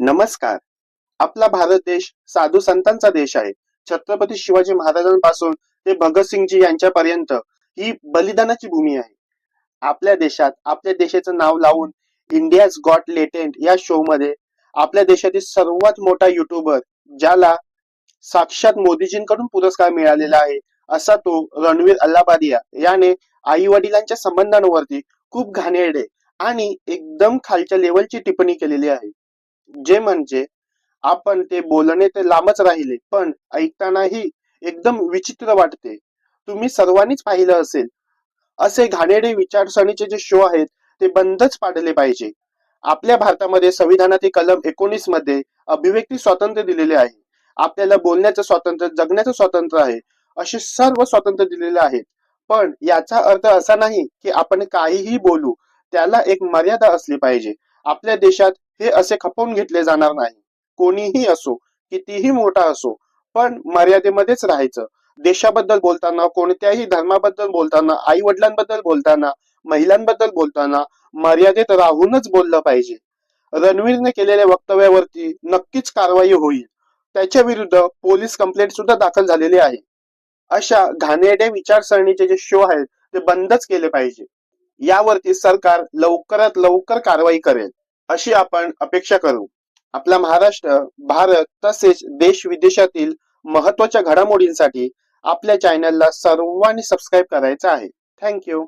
नमस्कार. आपला भारत देश साधू संतांचा देश आहे. छत्रपती शिवाजी महाराजांपासून ते भगतसिंगजी यांच्यापर्यंत ही बलिदानाची भूमी आहे. आपल्या देशात आपल्या देशाचं नाव लावून इंडियाज गॉट लेटेंट या शो मध्ये आपल्या देशातील सर्वात मोठा युट्यूबर, ज्याला साक्षात मोदीजींकडून पुरस्कार मिळालेला आहे, असा तो रणवीर अल्लाबादिया याने आई वडिलांच्या संबंधांवरती खूप घाणेरडे आणि एकदम खालच्या लेवलची टिप्पणी केलेली आहे. जे म्हणजे आपण ते बोलणे ते लांबच राहिले, पण ऐकतानाही एकदम विचित्र वाटते. तुम्ही सर्वांनीच पाहिलं असेल, असे घाणेरडे विचारसरणीचे जे शो आहेत ते बंदच पाडले पाहिजे. आपल्या भारतामध्ये संविधानातील कलम 19 मध्ये अभिव्यक्ती स्वातंत्र्य दिलेले आहे. आपल्याला बोलण्याचं स्वातंत्र्य, जगण्याचं स्वातंत्र्य आहे, असे सर्व स्वातंत्र्य दिलेले आहेत. पण याचा अर्थ असा नाही की आपण काहीही बोलू, त्याला एक मर्यादा असली पाहिजे. आपल्या देशात हे असे खपवून घेतले जाणार नाही. कोणीही असो, कितीही मोठा असो, पण मर्यादेमध्येच राहायचं. देशाबद्दल बोलताना, कोणत्याही धर्माबद्दल बोलताना, आई वडिलांबद्दल बोलताना, महिलांबद्दल बोलताना मर्यादेत राहूनच बोललं पाहिजे. रणवीरने केलेल्या वक्तव्यावरती नक्कीच कारवाई होईल. त्याच्या विरुद्ध पोलीस कंप्लेंट सुद्धा दाखल झालेली आहे. अशा घाणेरड्या विचारसरणीचे जे शो आहेत ते बंदच केले पाहिजे. यावरती सरकार लवकरात लवकर कारवाई करेल, अशी आपण अपेक्षा करू. आपला महाराष्ट्र, भारत तसेच देश विदेशातील महत्त्वाच्या घडामोडींसाठी आपल्या चॅनलला सर्वांनी सबस्क्राईब करायचं आहे. थँक्यू.